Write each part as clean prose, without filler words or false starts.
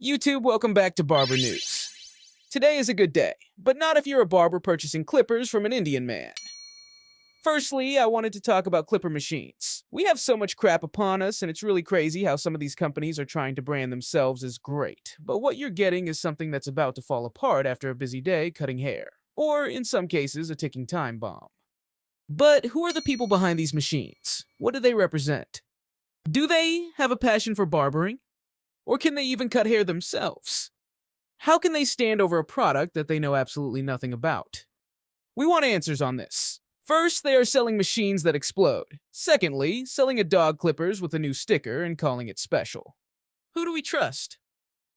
YouTube, welcome back to Barber News. Today is a good day, but not if you're a barber purchasing clippers from an Indian man. Firstly, I wanted to talk about clipper machines. We have so much crap upon us, and it's really crazy how some of these companies are trying to brand themselves as great, but what you're getting is something that's about to fall apart after a busy day cutting hair, or in some cases, a ticking time bomb. But who are the people behind these machines? What do they represent? Do they have a passion for barbering? Or can they even cut hair themselves? How can they stand over a product that they know absolutely nothing about? We want answers on this. First, they are selling machines that explode. Secondly, selling a dog clippers with a new sticker and calling it special. Who do we trust?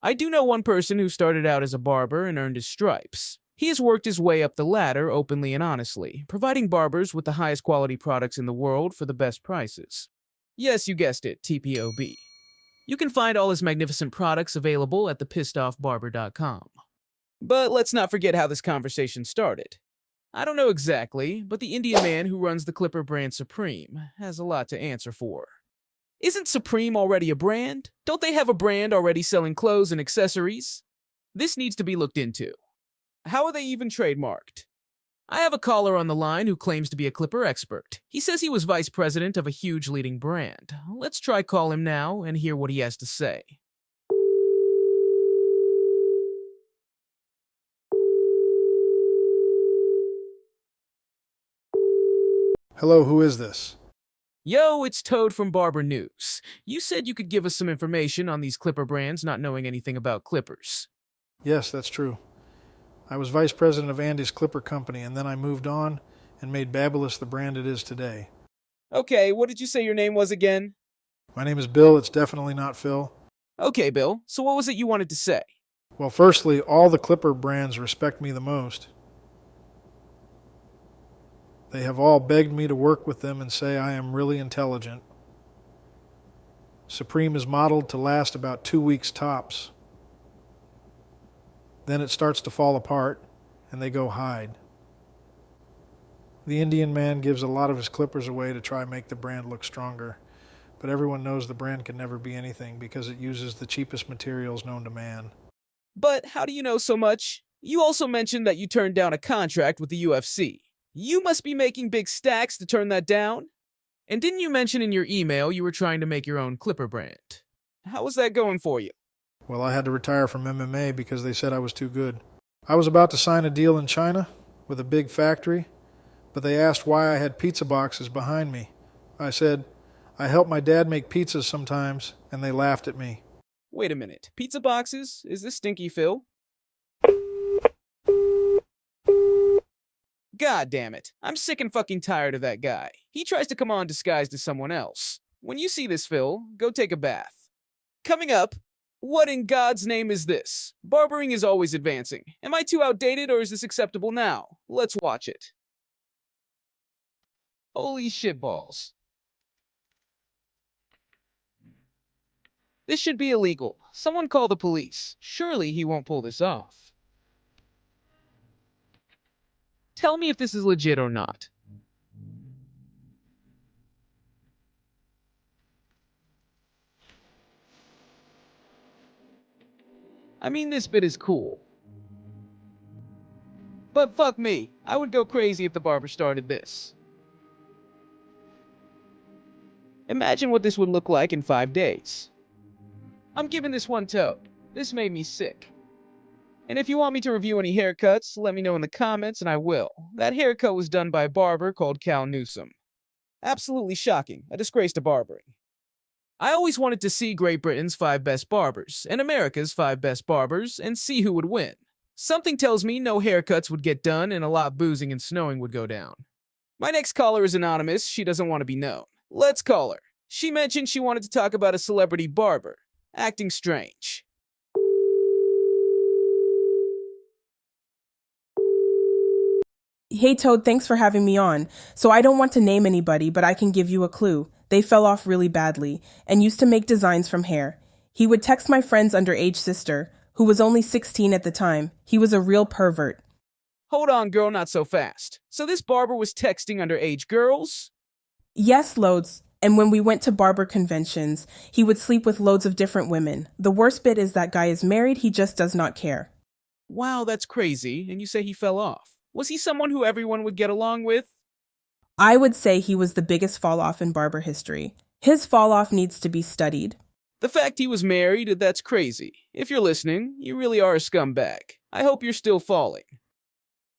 I do know one person who started out as a barber and earned his stripes. He has worked his way up the ladder openly and honestly, providing barbers with the highest quality products in the world for the best prices. Yes, you guessed it, TPOB. You can find all his magnificent products available at thepissedoffbarber.com. But let's not forget how this conversation started. I don't know exactly, but the Indian man who runs the clipper brand Supreme has a lot to answer for. Isn't Supreme already a brand? Don't they have a brand already selling clothes and accessories? This needs to be looked into. How are they even trademarked? I have a caller on the line who claims to be a clipper expert. He says he was vice president of a huge leading brand. Let's try call him now and hear what he has to say. Hello, who is this? Yo, it's Toad from Barber News. You said you could give us some information on these clipper brands not knowing anything about clippers. Yes, that's true. I was vice president of Andy's Clipper Company, and then I moved on and made babyliss the brand it is today. Okay, what did you say your name was again? My name is Bill, it's definitely not Phil. Okay, Bill, so what was it you wanted to say? Well, firstly, all the Clipper brands respect me the most. They have all begged me to work with them and say I am really intelligent. Supreme is modeled to last about 2 weeks tops. Then it starts to fall apart, and they go hide. The Indian man gives a lot of his clippers away to try and make the brand look stronger, but everyone knows the brand can never be anything because it uses the cheapest materials known to man. But how do you know so much? You also mentioned that you turned down a contract with the UFC. You must be making big stacks to turn that down? And didn't you mention in your email you were trying to make your own clipper brand? How was that going for you? Well, I had to retire from MMA because they said I was too good. I was about to sign a deal in China with a big factory, but they asked why I had pizza boxes behind me. I said, I help my dad make pizzas sometimes, and they laughed at me. Wait a minute. Pizza boxes? Is this Stinky Phil? God damn it. I'm sick and fucking tired of that guy. He tries to come on disguised as someone else. When you see this, Phil, go take a bath. Coming up, what in God's name is this? Barbering is always advancing. Am I too outdated or is this acceptable now? Let's watch it. Holy shitballs. This should be illegal. Someone call the police. Surely he won't pull this off. Tell me if this is legit or not. I mean, this bit is cool. But fuck me, I would go crazy if the barber started this. Imagine what this would look like in 5 days. I'm giving this one toe. This made me sick. And if you want me to review any haircuts, let me know in the comments and I will. That haircut was done by a barber called Cal Newsom. Absolutely shocking, a disgrace to barbering. I always wanted to see Great Britain's 5 best barbers and America's 5 best barbers and see who would win. Something tells me no haircuts would get done and a lot of boozing and snowing would go down. My next caller is anonymous, she doesn't want to be known. Let's call her. She mentioned she wanted to talk about a celebrity barber. Acting strange. Hey Toad, thanks for having me on. So I don't want to name anybody, but I can give you a clue. They fell off really badly and used to make designs from hair. He would text my friend's underage sister, who was only 16 at the time. He was a real pervert. Hold on, girl, not so fast. So this barber was texting underage girls? Yes, loads. And when we went to barber conventions, he would sleep with loads of different women. The worst bit is that guy is married, he just does not care. Wow, that's crazy, and you say he fell off. Was he someone who everyone would get along with? I would say he was the biggest fall off in barber history. His fall off needs to be studied. The fact he was married, that's crazy. If you're listening, you really are a scumbag. I hope you're still falling.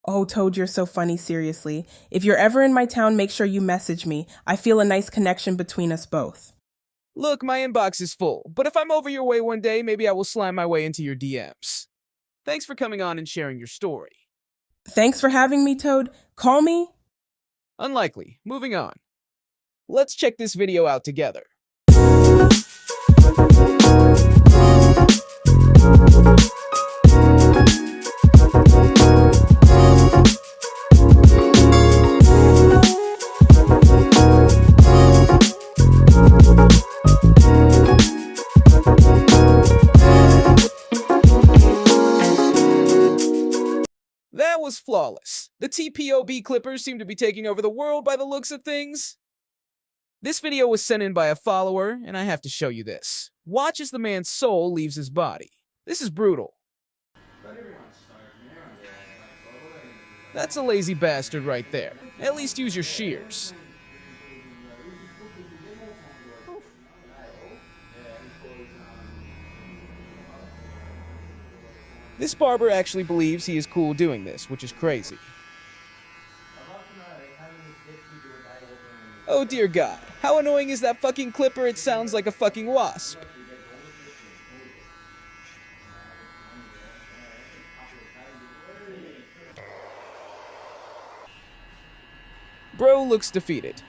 Oh, Toad, you're so funny, seriously. If you're ever in my town, make sure you message me. I feel a nice connection between us both. Look, my inbox is full, but if I'm over your way one day, maybe I will slime my way into your DMs. Thanks for coming on and sharing your story. Thanks for having me, Toad. Call me. Unlikely. Moving on. Let's check this video out together. That was flawless. The TPOB clippers seem to be taking over the world by the looks of things. This video was sent in by a follower, and I have to show you this. Watch as the man's soul leaves his body. This is brutal. That's a lazy bastard right there. At least use your shears. This barber actually believes he is cool doing this, which is crazy. Oh dear God, how annoying is that fucking clipper? It sounds like a fucking wasp. Bro looks defeated.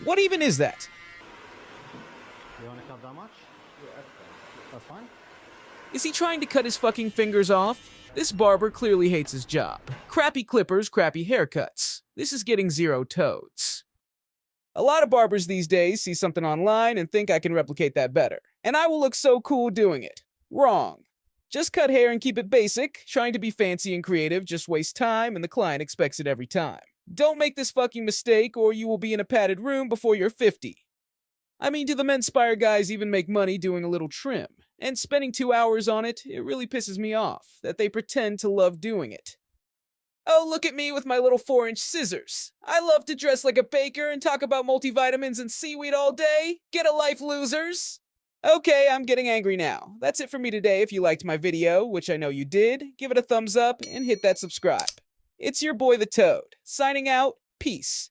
What even is that? You want to cut that much? Yeah, that's fine. Is he trying to cut his fucking fingers off? This barber clearly hates his job. Crappy clippers, crappy haircuts. This is getting 0 toads. A lot of barbers these days see something online and think I can replicate that better. And I will look so cool doing it. Wrong. Just cut hair and keep it basic. Trying to be fancy and creative just wastes time and the client expects it every time. Don't make this fucking mistake or you will be in a padded room before you're 50. I mean, do the Menspire guys even make money doing a little trim? And spending 2 hours on it, it really pisses me off that they pretend to love doing it. Oh, look at me with my little 4-inch scissors. I love to dress like a baker and talk about multivitamins and seaweed all day. Get a life, losers! Okay, I'm getting angry now. That's it for me today. If you liked my video, which I know you did, give it a thumbs up and hit that subscribe. It's your boy the Toad, signing out, peace.